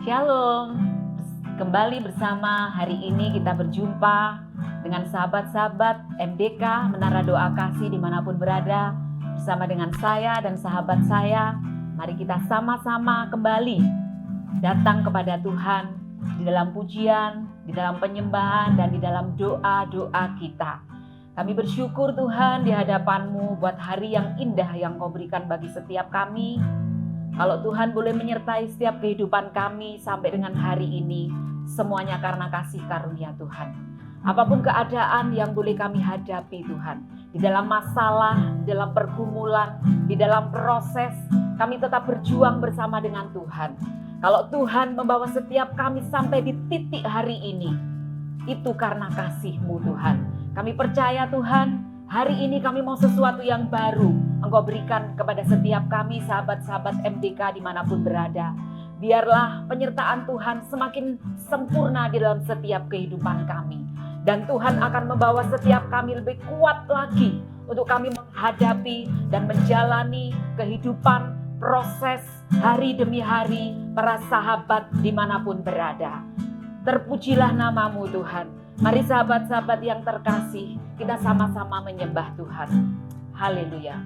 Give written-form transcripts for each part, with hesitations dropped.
Shalom, kembali bersama hari ini kita berjumpa dengan sahabat-sahabat MDK Menara Doa Kasih dimanapun berada, bersama dengan saya dan sahabat saya. Mari kita sama-sama kembali datang kepada Tuhan di dalam pujian, di dalam penyembahan, dan di dalam doa-doa kita. Kami bersyukur Tuhan di hadapan-Mu buat hari yang indah yang Kau berikan bagi setiap kami. Kalau Tuhan boleh menyertai setiap kehidupan kami sampai dengan hari ini, semuanya karena kasih karunia Tuhan. Apapun keadaan yang boleh kami hadapi Tuhan, di dalam masalah, di dalam pergumulan, di dalam proses, kami tetap berjuang bersama dengan Tuhan. Kalau Tuhan membawa setiap kami sampai di titik hari ini, itu karena kasih-Mu Tuhan. Kami percaya Tuhan, hari ini kami mau sesuatu yang baru Engkau berikan kepada setiap kami, sahabat-sahabat MDK dimanapun berada. Biarlah penyertaan Tuhan semakin sempurna di dalam setiap kehidupan kami. Dan Tuhan akan membawa setiap kami lebih kuat lagi untuk kami menghadapi dan menjalani kehidupan proses hari demi hari para sahabat dimanapun berada. Terpujilah nama-Mu Tuhan. Mari sahabat-sahabat yang terkasih, kita sama-sama menyembah Tuhan. Haleluya.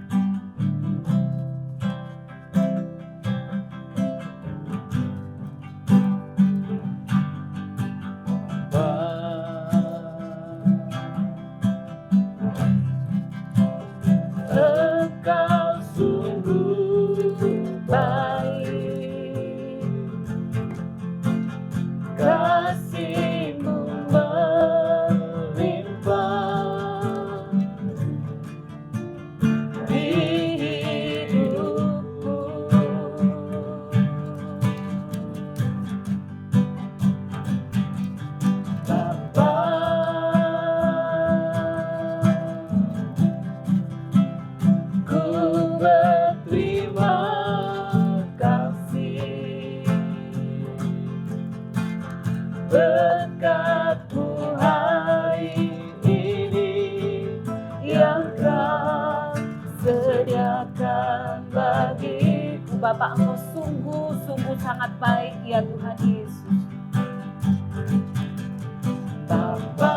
Engkau sungguh baik, kasih-Mu melimpah di hidupku. Bapa, ku berterima kasih berkat-Mu hari ini yang Kau sediakan bagiku. Bapa, Engkau sungguh-sungguh sangat baik ya Tuhan Yesus. Bapa,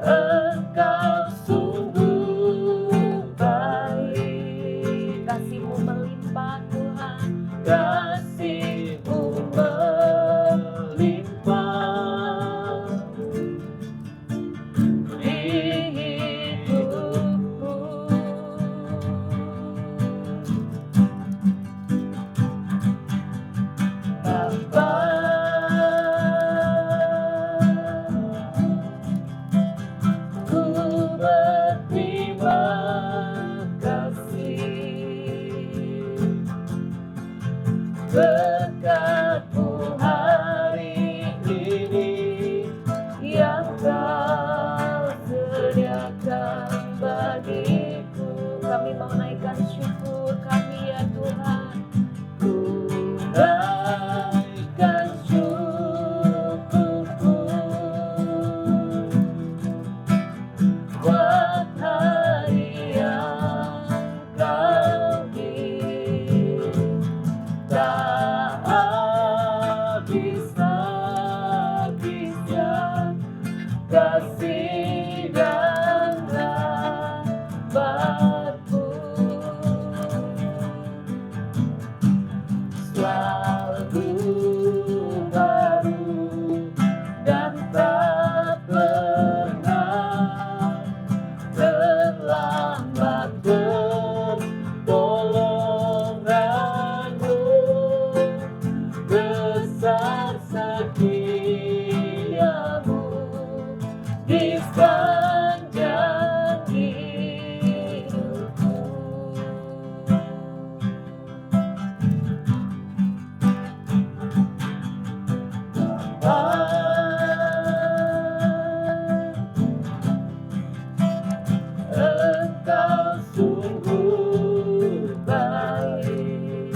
Engkau sungguh baik, kasih-Mu melimpah Tuhan, kasih-Mu melimpah di hidupku. Bapa, ku berterima kasih berkat-Mu hari ini yang Kau sediakan bagiku. Kami mau naikkan syukur kami ya Tuhan. Ku naikkan syukurku buat hari yang Kau beri. Tak habis-habisnya kasih dan rahmat-Mu, selalu baru dan tak pernah terlambat. Pertolongan-Mu besar setia-Mu di sepanjang hidupku. Engkau sungguh baik,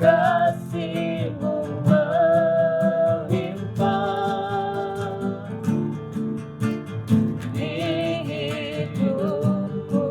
kasih-Mu melimpah di hidupku.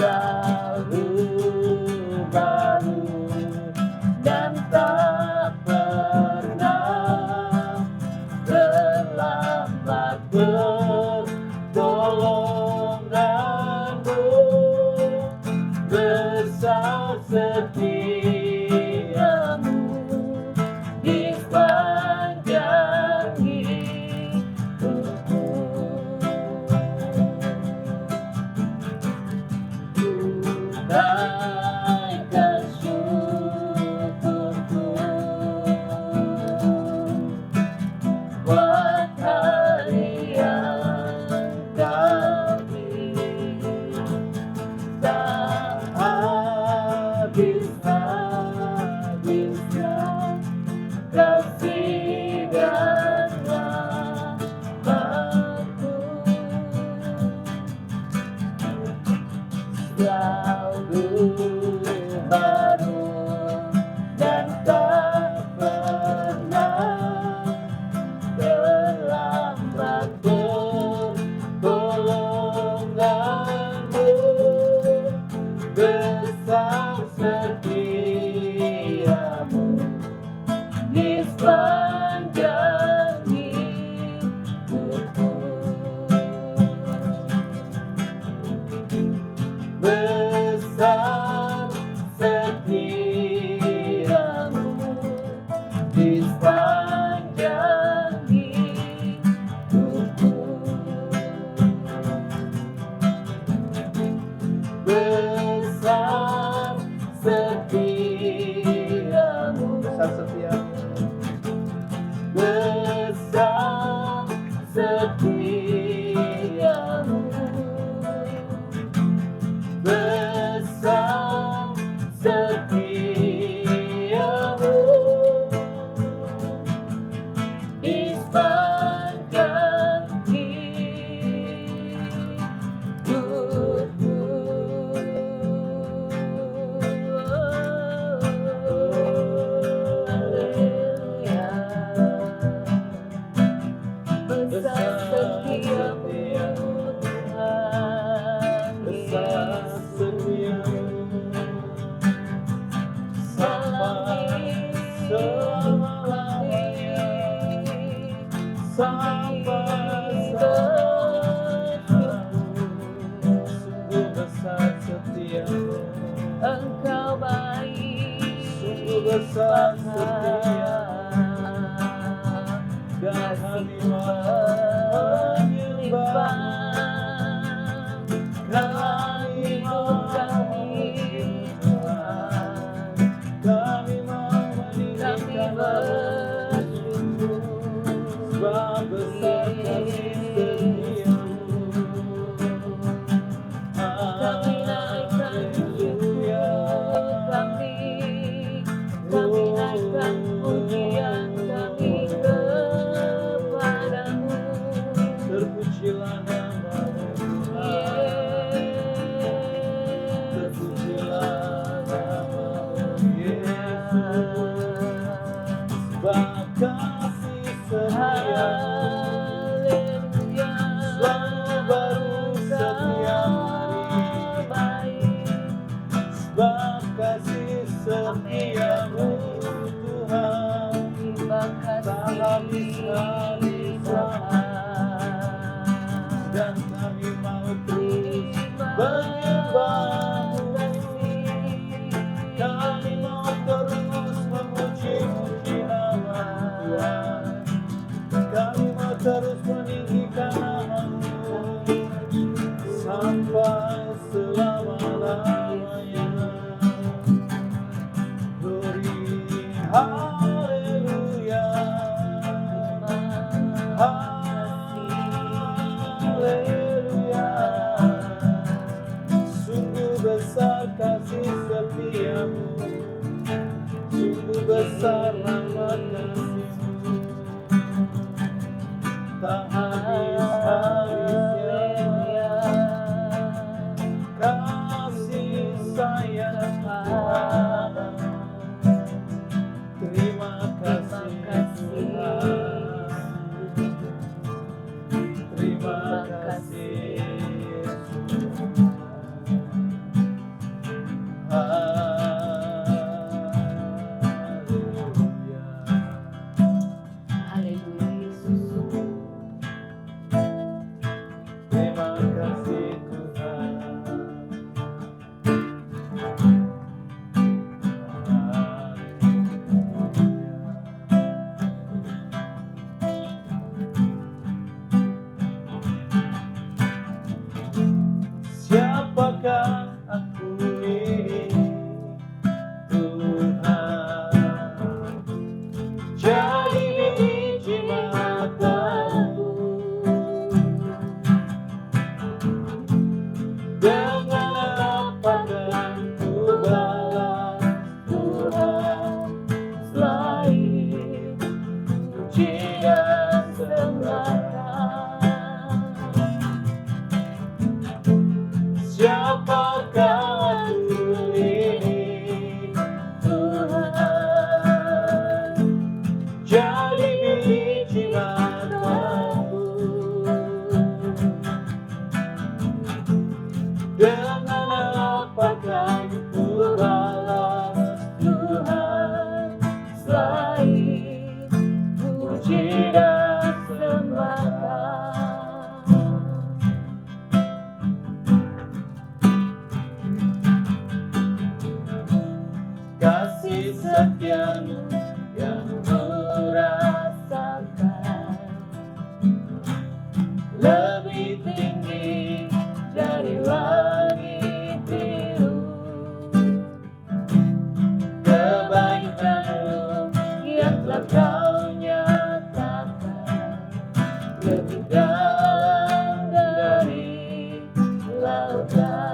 selalu baru dan tak pernah terlambat pertolonganmu. Besar setiamu di sepanjang hidupku. Naikkan syukurku buat hari yang kami tak habis-habisnya kasih dan rahmat-Mu. Selalu baru dan tak pernah terlambat pertolonganmu. Besar setiamu di sepanjang hidupku. Besar setiamu di sepanjang hidupku. Besar setiamu, besar setiamu, besar setiamu, besar setiamu di sepanjang hidupku. Haleluya. Besar setiamu Tuhan, besar setiamu sampai selama-lamanya, sampai selalu. Sungguh besar setiamu, Engkau baik, sungguh besar setiamu, dan kami menyembah. Kami Tuhan, kami meninggikan bersyukur sebab besar kasih setiamu. Kami naikkan syukur kami naikkan pujian kami kepadamu. Terpujilah nama-Mu Tuhan, terpujilah nama-Mu Yesus, sebab kasih setiamu selalu baru setiap hari. Sebab kasih setiamu Tuhan tak habis-habisnya, dan kami mau terus menyembah-Mu. Kami mau terus memuji-muji nama Tuhan. Kami mau terus meninggikan nama-Mu sampai selama-lamanya. Glory, haleluya, haleluya. Sungguh besar kasih setiamu, sungguh besar rahmat kasih-Mu, tak habis-habisnya kasih sayang Tuhan. Terima kasih Tuhan, terima kasih Yesus. kasih Tuhan. Siapakah aku ini, Tuhan? Jadi biji matamu, dengan apa kan ku balas Tuhan, selain puji dan sembahkan. Siapakah aku ini, Tuhan? Jadi biji matamu, dengan apa kan ku balas Tuhan, selain puji dan sembahkan. Kasih setiamu yang ku rasakan lebih tinggi dari langit biru. Kebaikanmu yang telah kau nyatakan lebih dalam dari lautan.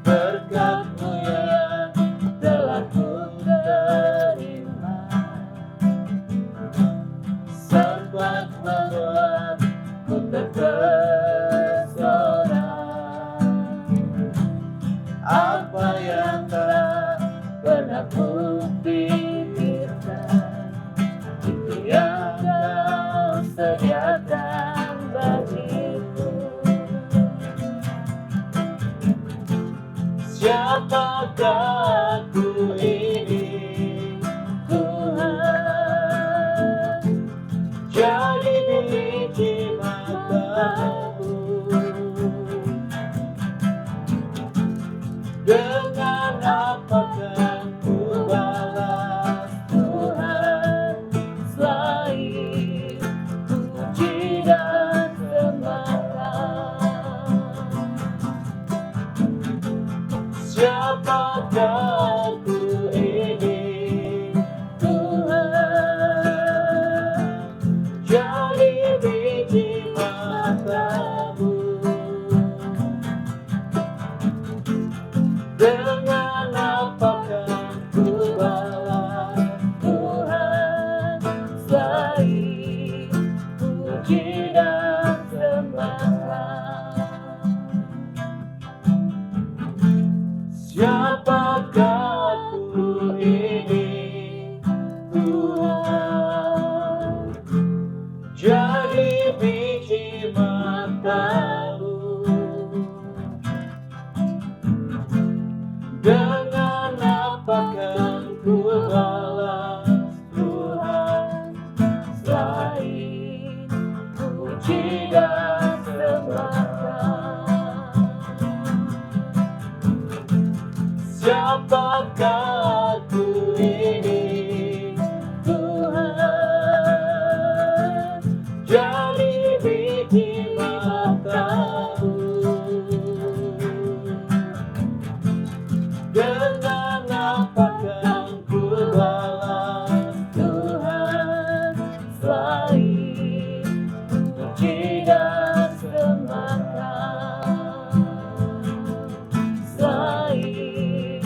Berkat-Mu yang telah ku terima sempat membuatku terpesona. Apa yang tak pernah ku pikirkan, itu yang Kau sediakan bagiku. Siapakah aku ini, Tuhan? Jadi biji matamu, dengan apa kan ku balas Tuhan, selain puji dan sembahkan. Siapakah aku ini, Tuhan? Jadi biji matamu, dengan apa kan ku balas Tuhan, selain puji dan sembahkan. Siapakah aku ini, Tuhan? Jadi biji matamu, dengan apa kan ku balas Tuhan, selain puji dan sembahkan. Siapakah aku ini, Tuhan? Jadi biji matamu, dengan apa kan ku balas Tuhan, selain puji dan sembahkan. Selain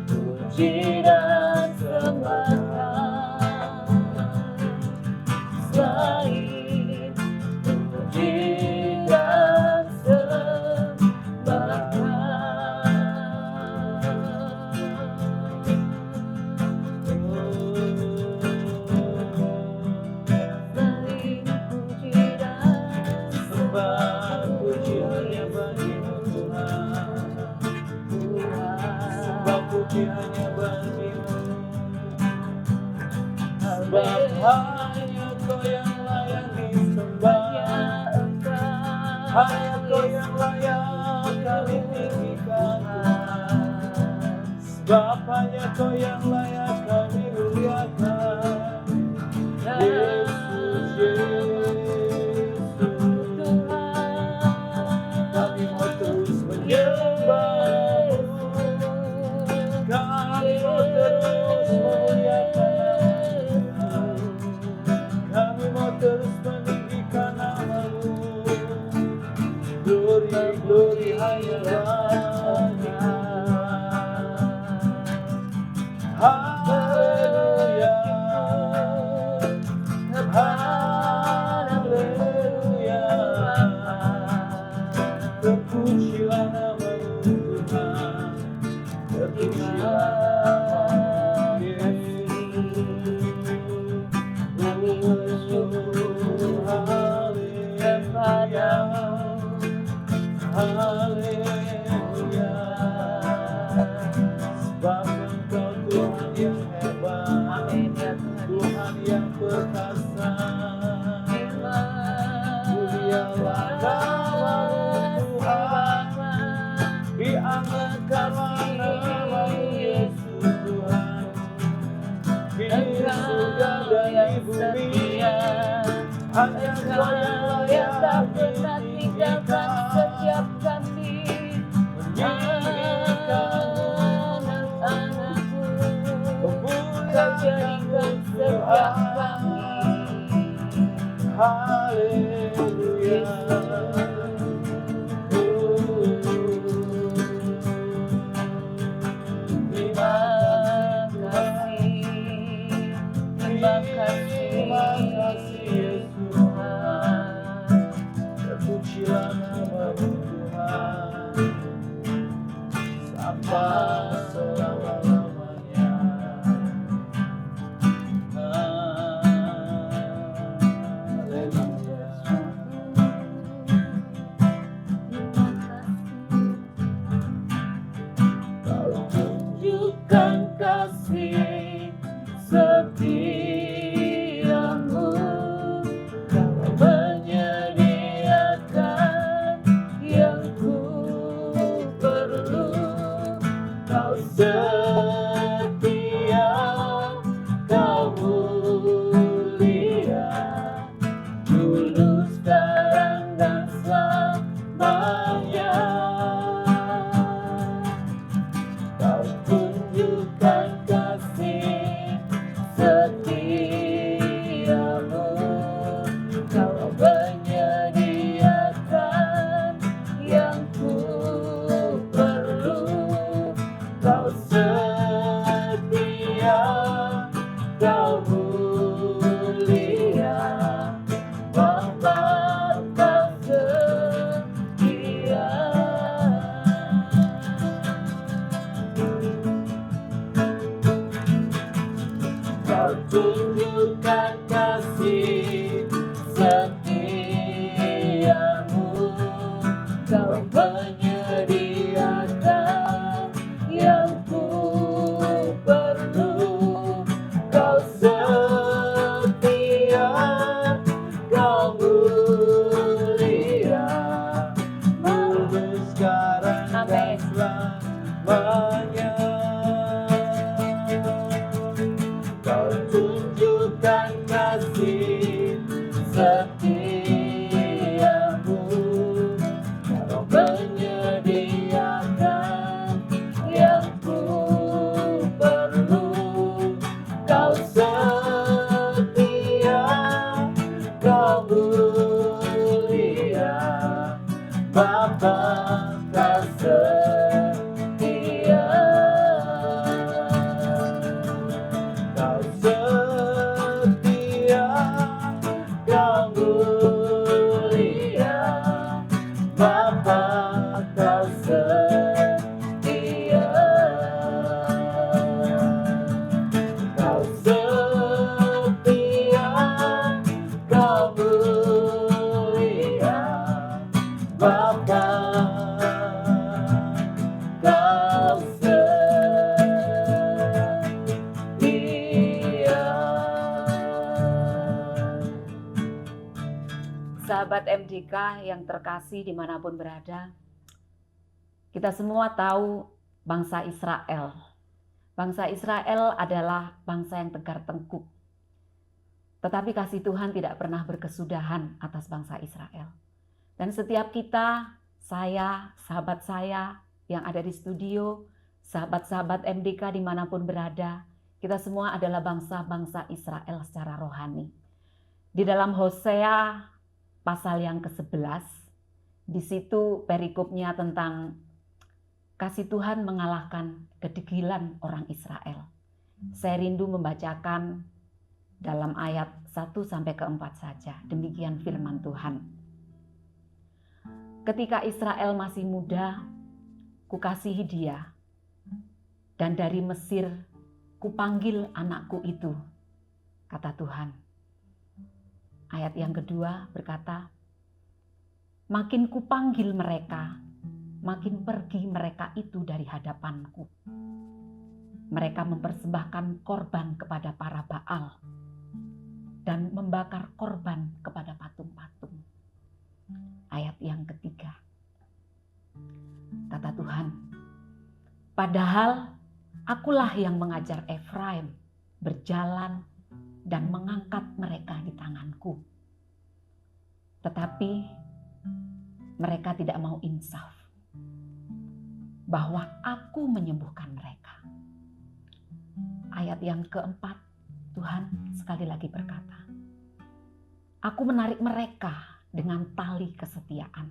puji dan sembahkan, selain Hanya Kau yang layak kami tinggikan Tuhan. Sebab hanya Kau yang layak kami muliakan. Yesus, Yesus kami mau terus menyembah, kami mau terus memuliakan, kami mau terus meninggikan nama-Mu. Glory, glory hanya bagi Haleluya, Haleluya. Terpujilah nama-Mu Tuhan, terpujilah Yesus. Kami bersyukur, haleluya, haleluya. Sebab Engkau Tuhan yang hebat, Tuhan yang perkasa. Mulialah nama-Mu Tuhan, diangkatlah nama-Mu Yesus Tuhan. Di surga dan di bumi, hanya Kau yang layak tak pernah tinggalkan setiap kami. Anak-anakmu, Kau jadikan setiap kami. Haleluya. Terima kasih, terima kasih Yesus Tuhan. Terpujilah nama-Mu Tuhan sampai selama-lamanya. Haleluya. Kau tunjukkan kasih setiamu, Kau menyediakan yang ku perlu. Kau setia, Kau mulia, dulu, sekarang, dan selamanya. Kau tunjukkan kasih setiamu, Kau menyediakan yang ku perlu. Kau setia, Kau mulia, Bapa Kau setia. Kau tunjukkan kasih setiamu, Kau menyediakan yang ku perlu. Kau setia, Kau mulia, dulu, sekarang, dan selamanya. Kau tunjukkan kasih setiamu, Kau menyediakan yang ku perlu. Kau setia, Kau mulia, Bapa Kau setia. Kau setia, Kau mulia, Bapa Kau setia. Kau setia, Kau mulia, Bapa Sahabat MDK yang terkasih dimanapun berada, kita semua tahu bangsa Israel. Bangsa Israel adalah bangsa yang tegar tengkuk. Tetapi kasih Tuhan tidak pernah berkesudahan atas bangsa Israel. Dan setiap kita, saya, sahabat saya yang ada di studio, sahabat-sahabat MDK dimanapun berada, kita semua adalah bangsa-bangsa Israel secara rohani. Di dalam Hosea pasal yang ke-11, di situ perikopnya tentang kasih Tuhan mengalahkan kedegilan orang Israel. Saya rindu membacakan dalam ayat 1 sampai ke 4 saja. Demikian firman Tuhan. Ketika Israel masih muda, kukasihi dia, dan dari Mesir kupanggil anakku itu, kata Tuhan. Ayat yang kedua berkata, makin kupanggil mereka, makin pergi mereka itu dari hadapanku. Mereka mempersembahkan korban kepada para Baal dan membakar korban kepada patung-patung. Ayat yang ketiga, kata Tuhan, padahal akulah yang mengajar Efraim berjalan dan mengangkat mereka di tanganku. Tetapi mereka tidak mau insaf bahwa aku menyembuhkan mereka. Ayat yang keempat, Tuhan sekali lagi berkata, aku menarik mereka dengan tali kesetiaan,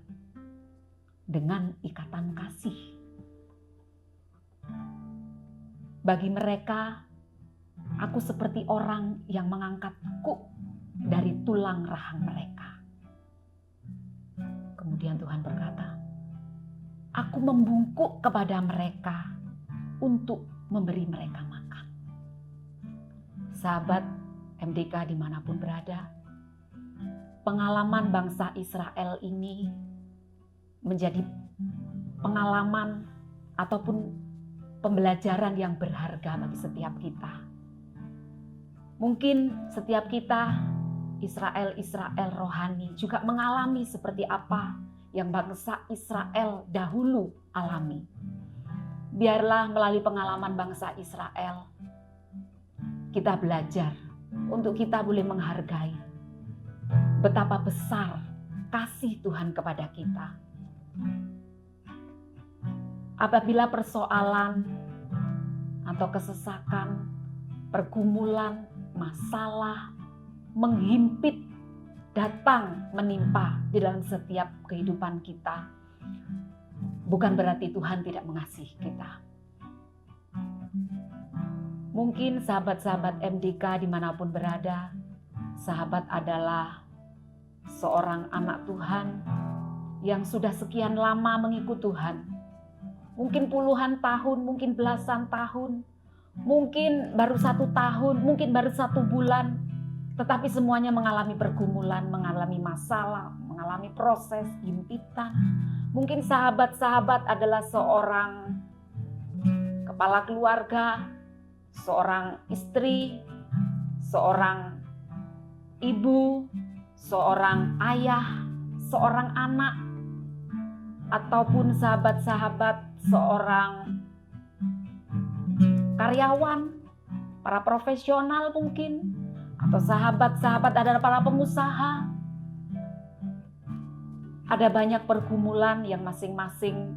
dengan ikatan kasih. Bagi mereka, aku seperti orang yang mengangkat kuk dari tulang rahang mereka. Kemudian Tuhan berkata, aku membungkuk kepada mereka untuk memberi mereka makan. Sahabat MDK dimanapun berada, pengalaman bangsa Israel ini menjadi pengalaman ataupun pembelajaran yang berharga bagi setiap kita. Mungkin setiap kita, Israel rohani, juga mengalami seperti apa yang bangsa Israel dahulu alami. Biarlah melalui pengalaman bangsa Israel, kita belajar untuk kita boleh menghargai betapa besar kasih Tuhan kepada kita. Apabila persoalan atau kesesakan, pergumulan, masalah menghimpit, datang menimpa di dalam setiap kehidupan kita, bukan berarti Tuhan tidak mengasihi kita. Mungkin sahabat-sahabat MDK dimanapun berada, sahabat adalah seorang anak Tuhan yang sudah sekian lama mengikut Tuhan. Mungkin puluhan tahun, mungkin belasan tahun, mungkin baru 1 tahun, mungkin baru 1 bulan, tetapi semuanya mengalami pergumulan, mengalami masalah, mengalami proses, himpitan. Mungkin sahabat-sahabat adalah seorang kepala keluarga, seorang istri, seorang ibu, seorang ayah, seorang anak, ataupun sahabat-sahabat seorang karyawan, para profesional mungkin, atau sahabat-sahabat adalah para pengusaha. Ada banyak pergumulan yang masing-masing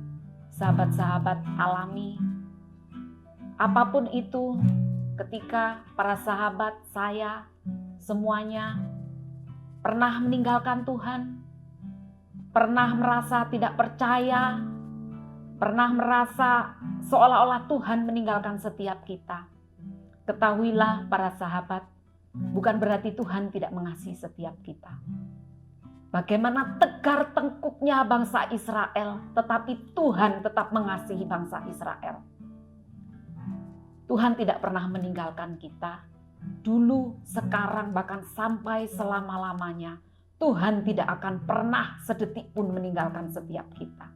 sahabat-sahabat alami. Apapun itu, ketika para sahabat saya semuanya pernah meninggalkan Tuhan, pernah merasa tidak percaya, pernah merasa seolah-olah Tuhan meninggalkan setiap kita. Ketahuilah para sahabat, bukan berarti Tuhan tidak mengasihi setiap kita. Bagaimana tegar tengkuknya bangsa Israel, tetapi Tuhan tetap mengasihi bangsa Israel. Tuhan tidak pernah meninggalkan kita. Dulu, sekarang, bahkan sampai selama-lamanya. Tuhan tidak akan pernah sedetik pun meninggalkan setiap kita.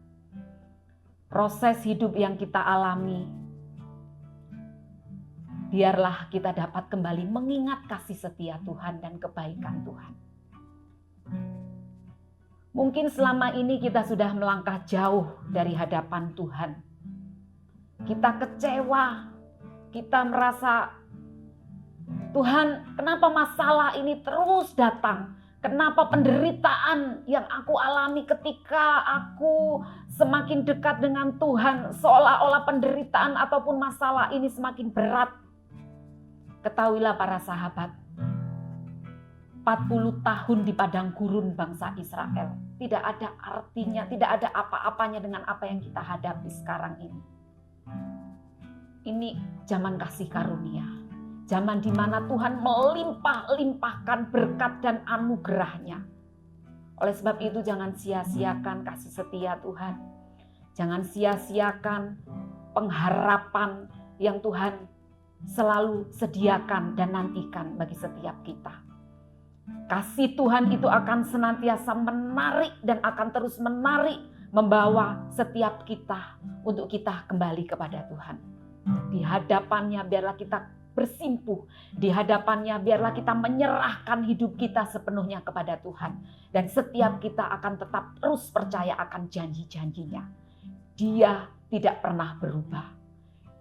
Proses hidup yang kita alami, biarlah kita dapat kembali mengingat kasih setia Tuhan dan kebaikan Tuhan. Mungkin selama ini kita sudah melangkah jauh dari hadapan Tuhan. Kita kecewa, kita merasa, Tuhan, kenapa masalah ini terus datang? Kenapa penderitaan yang aku alami ketika aku semakin dekat dengan Tuhan, seolah-olah penderitaan ataupun masalah ini semakin berat? Ketahuilah para sahabat, 40 tahun di padang gurun bangsa Israel tidak ada artinya, tidak ada apa-apanya dengan apa yang kita hadapi sekarang ini. Ini zaman kasih karunia, zaman di mana Tuhan melimpah-limpahkan berkat dan anugerahnya. Oleh sebab itu jangan sia-siakan kasih setia Tuhan. Jangan sia-siakan pengharapan yang Tuhan selalu sediakan dan nantikan bagi setiap kita. Kasih Tuhan itu akan senantiasa menarik dan akan terus menarik, membawa setiap kita untuk kita kembali kepada Tuhan. Di hadapannya biarlah kita bersimpuh, di hadapannya biarlah kita menyerahkan hidup kita sepenuhnya kepada Tuhan. Dan setiap kita akan tetap terus percaya akan janji-janjinya. Dia tidak pernah berubah.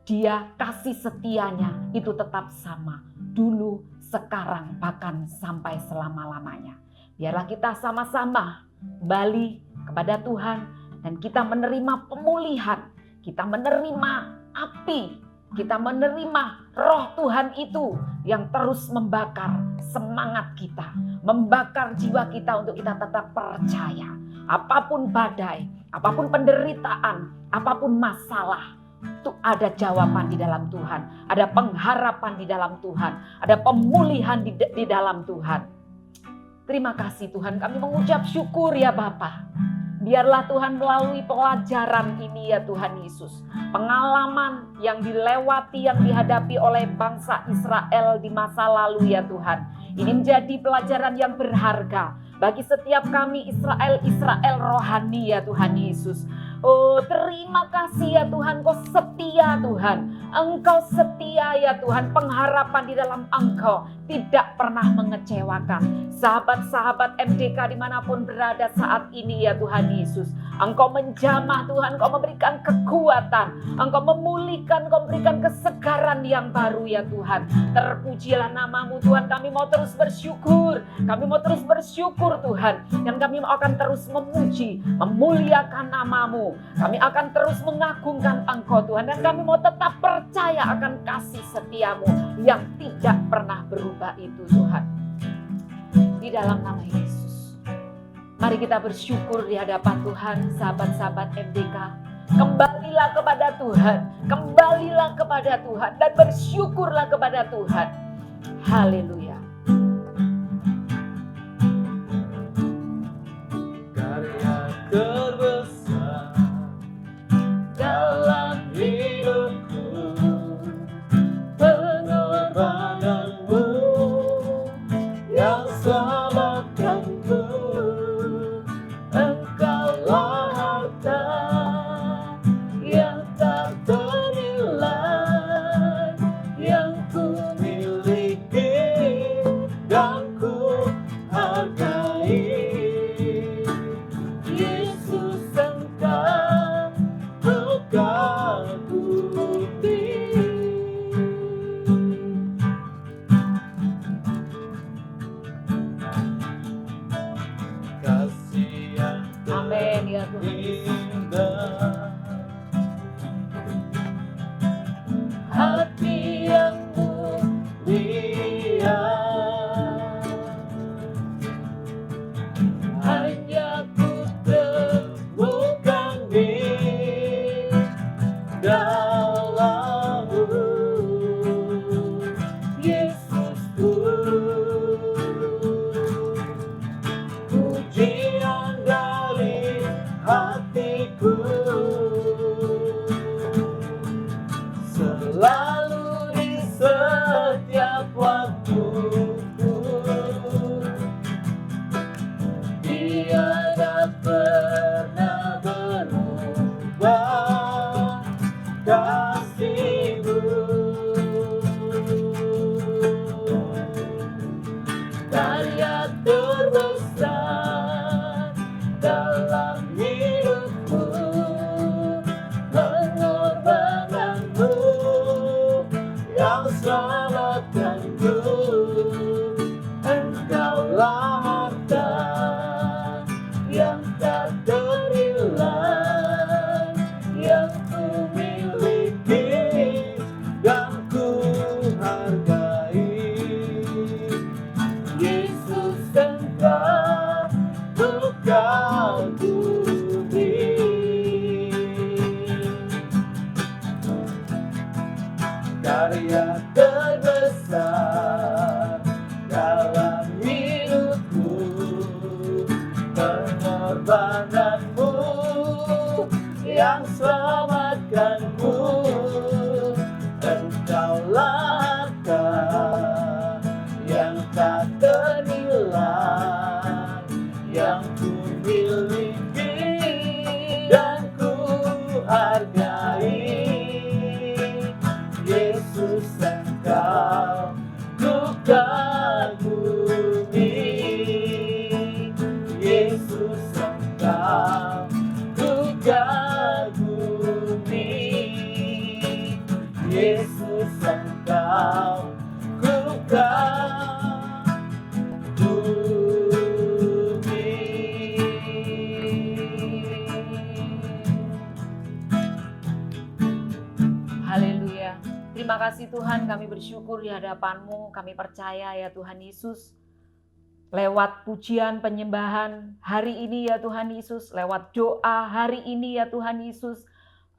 Dia kasih setianya itu tetap sama, dulu, sekarang, bahkan sampai selama-lamanya. Biarlah kita sama-sama kembali kepada Tuhan dan kita menerima pemulihan, kita menerima api, kita menerima roh Tuhan itu yang terus membakar semangat kita, membakar jiwa kita untuk kita tetap percaya. Apapun badai, apapun penderitaan, apapun masalah, itu ada jawaban di dalam Tuhan, ada pengharapan di dalam Tuhan, ada pemulihan di dalam Tuhan. Terima kasih Tuhan, kami mengucap syukur ya Bapa. Biarlah Tuhan melalui pelajaran ini ya Tuhan Yesus, pengalaman yang dilewati, yang dihadapi oleh bangsa Israel di masa lalu ya Tuhan. Ini menjadi pelajaran yang berharga bagi setiap kami Israel rohani ya Tuhan Yesus. Oh, terima kasih ya Tuhan, Kau setia Tuhan. Engkau setia ya Tuhan, pengharapan di dalam Engkau tidak pernah mengecewakan. Sahabat-sahabat MDK dimanapun berada saat ini ya Tuhan Yesus, Engkau menjamah Tuhan, Engkau memberikan kekuatan, Engkau memulihkan, Engkau memberikan kesegaran yang baru ya Tuhan. Terpujilah namamu Tuhan, kami mau terus bersyukur, kami mau terus bersyukur Tuhan. Dan kami akan terus memuji, memuliakan namamu. Kami akan terus mengagungkan Engkau Tuhan. Dan kami mau tetap percaya akan kasih setiamu yang tidak pernah berubah itu Tuhan. Di dalam nama Yesus, mari kita bersyukur di hadapan Tuhan. Sahabat-sahabat MDK, kembalilah kepada Tuhan, kembalilah kepada Tuhan, dan bersyukurlah kepada Tuhan. Haleluya. Karya terbesar dalam hidupku, pengorbananmu yang selamatkanku. Engkaulah harta yang tak ternilai, yang ku miliki dan ku hargai. Yesus Engkau bukti. Kasih yang Amin ya Tuhan. indah, hati yang mulia, hanya ku temukan di dalammu, Yesusku. Pujian dari hati kagumi. Karya terbesar dalam hidupku, pengorbananmu yang selamatkanku. Engkaulah harta yang tak ternilai, yang ku miliki dan ku hargai. Yesus, Engkau ku kagumi. Yesus, Engkau ku kagumi. Yesus, Engkau ku Haleluya. Terima kasih Tuhan, kami bersyukur di hadapan-Mu. Kami percaya ya Tuhan Yesus, lewat pujian penyembahan hari ini ya Tuhan Yesus, lewat doa hari ini ya Tuhan Yesus,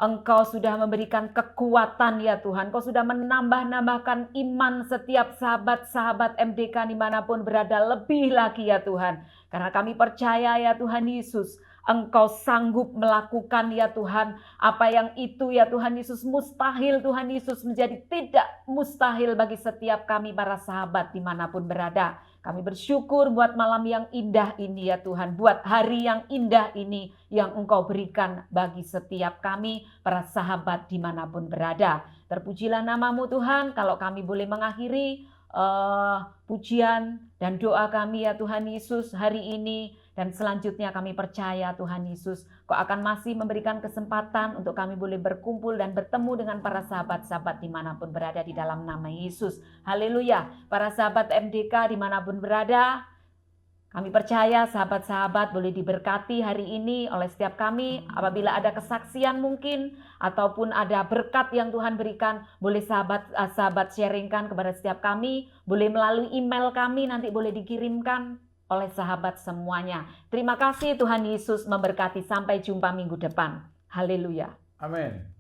Engkau sudah memberikan kekuatan ya Tuhan. Engkau sudah menambahkan iman setiap sahabat-sahabat MDK dimanapun berada lebih lagi ya Tuhan. Karena kami percaya ya Tuhan Yesus, Engkau sanggup melakukan ya Tuhan, apa yang itu ya Tuhan Yesus mustahil Tuhan Yesus menjadi tidak mustahil bagi setiap kami para sahabat dimanapun berada. Kami bersyukur buat malam yang indah ini ya Tuhan, buat hari yang indah ini yang Engkau berikan bagi setiap kami para sahabat dimanapun berada. Terpujilah nama-Mu Tuhan, kalau kami boleh mengakhiri pujian dan doa kami ya Tuhan Yesus hari ini. Dan selanjutnya kami percaya Tuhan Yesus, Kau akan masih memberikan kesempatan untuk kami boleh berkumpul dan bertemu dengan para sahabat-sahabat dimanapun berada di dalam nama Yesus. Haleluya. Para sahabat MDK dimanapun berada, kami percaya sahabat-sahabat boleh diberkati hari ini oleh setiap kami. Apabila ada kesaksian mungkin, ataupun ada berkat yang Tuhan berikan, boleh sahabat sharingkan kepada setiap kami. Boleh melalui email kami, nanti boleh dikirimkan oleh sahabat semuanya. Terima kasih, Tuhan Yesus memberkati. Sampai jumpa minggu depan. Haleluya. Amin.